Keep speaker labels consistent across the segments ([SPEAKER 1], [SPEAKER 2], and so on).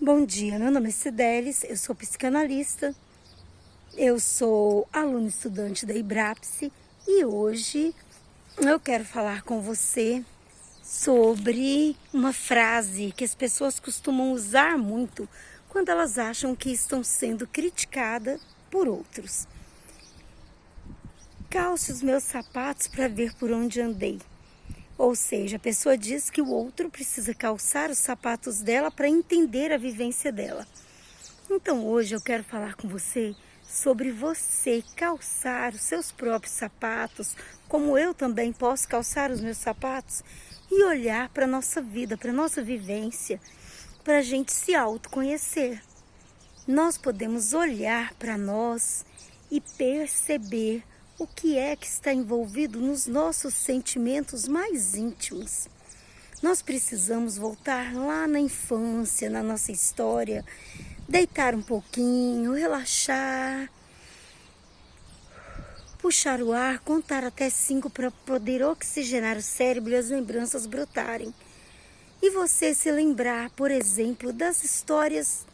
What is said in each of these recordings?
[SPEAKER 1] Bom dia, meu nome é Cidelis, eu sou psicanalista, eu sou aluna estudante da IBRAPSE e hoje eu quero falar com você sobre uma frase que as pessoas costumam usar muito quando elas acham que estão sendo criticadas por outros. Calce os meus sapatos para ver por onde andei. Ou seja, a pessoa diz que o outro precisa calçar os sapatos dela para entender a vivência dela. Então hoje eu quero falar com você sobre você calçar os seus próprios sapatos, como eu também posso calçar os meus sapatos, e olhar para a nossa vida, para a nossa vivência, para a gente se autoconhecer. Nós podemos olhar para nós e perceber o que é que está envolvido nos nossos sentimentos mais íntimos. Nós precisamos voltar lá na infância, na nossa história, deitar um pouquinho, relaxar, puxar o ar, contar até 5 para poder oxigenar o cérebro e as lembranças brotarem. E você se lembrar, por exemplo, das histórias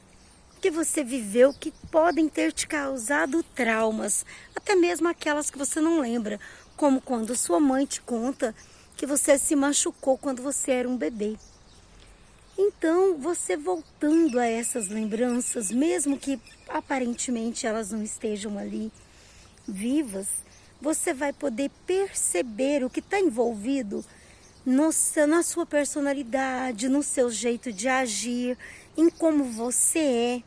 [SPEAKER 1] que você viveu que podem ter te causado traumas, até mesmo aquelas que você não lembra, como quando sua mãe te conta que você se machucou quando você era um bebê. Então, você voltando a essas lembranças, mesmo que aparentemente elas não estejam ali vivas, você vai poder perceber o que está envolvido na sua personalidade, no seu jeito de agir, em como você é.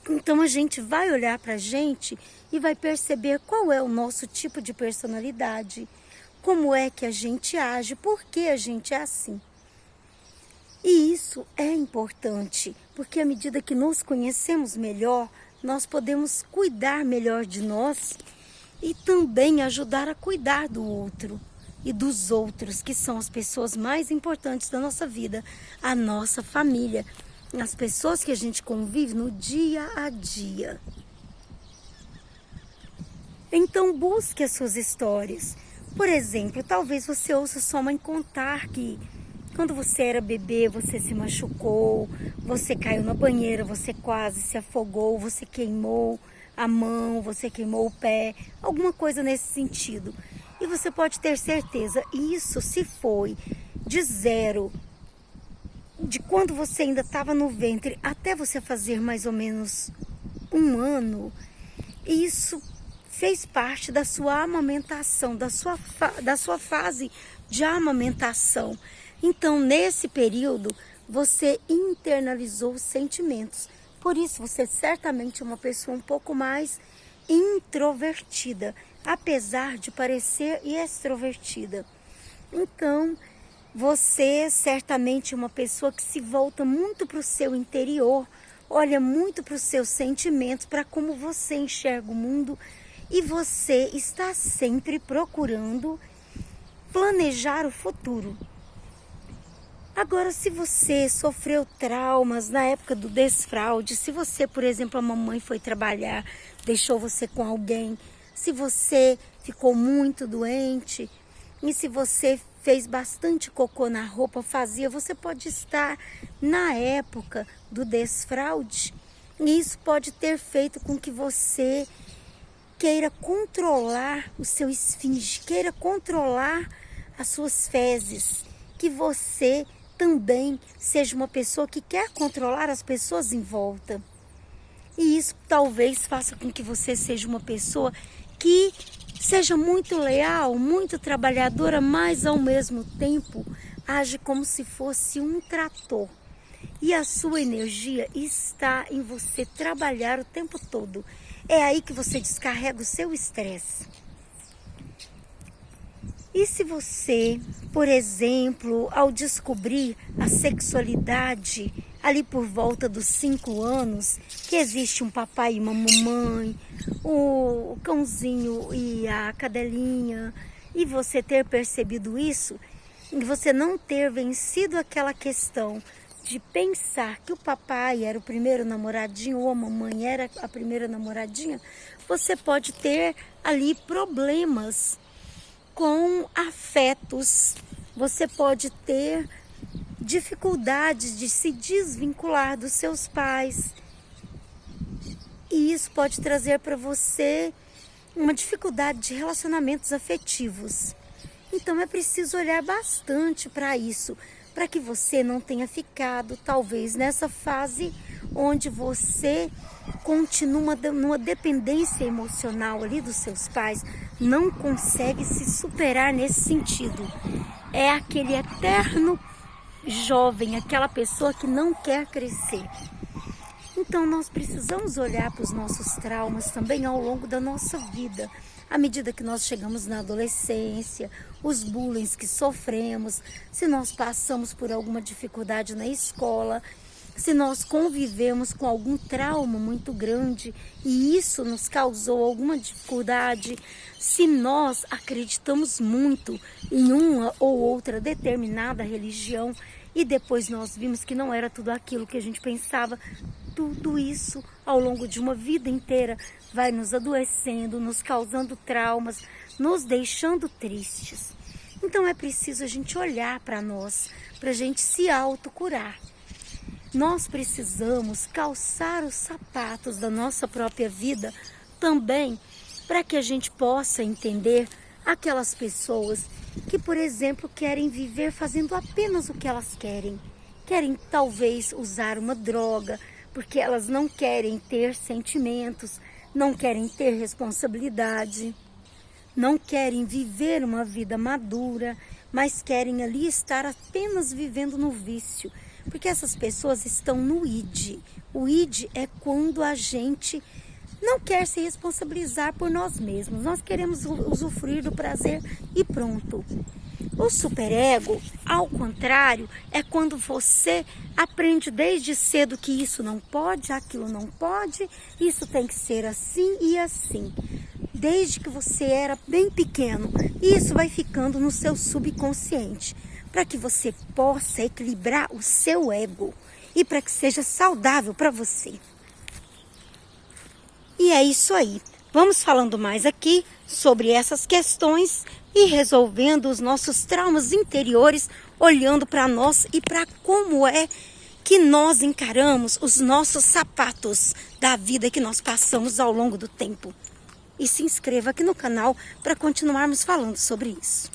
[SPEAKER 1] Então a gente vai olhar para a gente e vai perceber qual é o nosso tipo de personalidade, como é que a gente age, por que a gente é assim. E isso é importante, porque à medida que nos conhecemos melhor, nós podemos cuidar melhor de nós e também ajudar a cuidar do outro e dos outros, que são as pessoas mais importantes da nossa vida, a nossa família, as pessoas que a gente convive no dia a dia. Então busque as suas histórias. Por exemplo, talvez você ouça sua mãe contar que quando você era bebê, você se machucou, você caiu na banheira, você quase se afogou, você queimou a mão, você queimou o pé, alguma coisa nesse sentido. E você pode ter certeza, isso se foi de zero, de quando você ainda estava no ventre até você fazer mais ou menos 1 ano, isso fez parte da sua amamentação, da sua fase de amamentação. Então, nesse período, você internalizou os sentimentos. Por isso, você certamente é uma pessoa um pouco mais introvertida, apesar de parecer extrovertida. Então, você certamente é uma pessoa que se volta muito para o seu interior, olha muito para os seus sentimentos, para como você enxerga o mundo, e você está sempre procurando planejar o futuro. Agora, se você sofreu traumas na época do desfraude, se você, por exemplo, a mamãe foi trabalhar, deixou você com alguém, se você ficou muito doente, e se você fez bastante cocô na roupa, você pode estar na época do desfraude. E isso pode ter feito com que você queira controlar o seu esfíncter, queira controlar as suas fezes, que você também seja uma pessoa que quer controlar as pessoas em volta. E isso talvez faça com que você seja uma pessoa que seja muito leal, muito trabalhadora, mas ao mesmo tempo age como se fosse um trator. E a sua energia está em você trabalhar o tempo todo. É aí que você descarrega o seu estresse. E se você, por exemplo, ao descobrir a sexualidade ali por volta dos 5 anos, que existe um papai e uma mamãe, o cãozinho e a cadelinha, e você ter percebido isso, e você não ter vencido aquela questão de pensar que o papai era o primeiro namoradinho ou a mamãe era a primeira namoradinha, você pode ter ali problemas com afetos, você pode ter dificuldades de se desvincular dos seus pais. E isso pode trazer para você uma dificuldade de relacionamentos afetivos. Então é preciso olhar bastante para isso, para que você não tenha ficado talvez nessa fase onde você continua numa dependência emocional ali dos seus pais, não consegue se superar nesse sentido. É aquele eterno jovem, aquela pessoa que não quer crescer. Então nós precisamos olhar para os nossos traumas também ao longo da nossa vida. À medida que nós chegamos na adolescência, os bullying que sofremos, se nós passamos por alguma dificuldade na escola, se nós convivemos com algum trauma muito grande e isso nos causou alguma dificuldade, se nós acreditamos muito em uma ou outra determinada religião e depois nós vimos que não era tudo aquilo que a gente pensava, tudo isso ao longo de uma vida inteira vai nos adoecendo, nos causando traumas, nos deixando tristes. Então é preciso a gente olhar para nós, para a gente se autocurar. Nós precisamos calçar os sapatos da nossa própria vida também para que a gente possa entender aquelas pessoas que, por exemplo, querem viver fazendo apenas o que elas querem. Querem talvez usar uma droga, porque elas não querem ter sentimentos, não querem ter responsabilidade, não querem viver uma vida madura, mas querem ali estar apenas vivendo no vício. Porque essas pessoas estão no id. O id é quando a gente não quer se responsabilizar por nós mesmos. Nós queremos usufruir do prazer e pronto. O superego, ao contrário, é quando você aprende desde cedo que isso não pode, aquilo não pode, isso tem que ser assim e assim. Desde que você era bem pequeno, isso vai ficando no seu subconsciente, para que você possa equilibrar o seu ego e para que seja saudável para você. E é isso aí. Vamos falando mais aqui sobre essas questões e resolvendo os nossos traumas interiores, olhando para nós e para como é que nós encaramos os nossos sapatos da vida que nós passamos ao longo do tempo. E se inscreva aqui no canal para continuarmos falando sobre isso.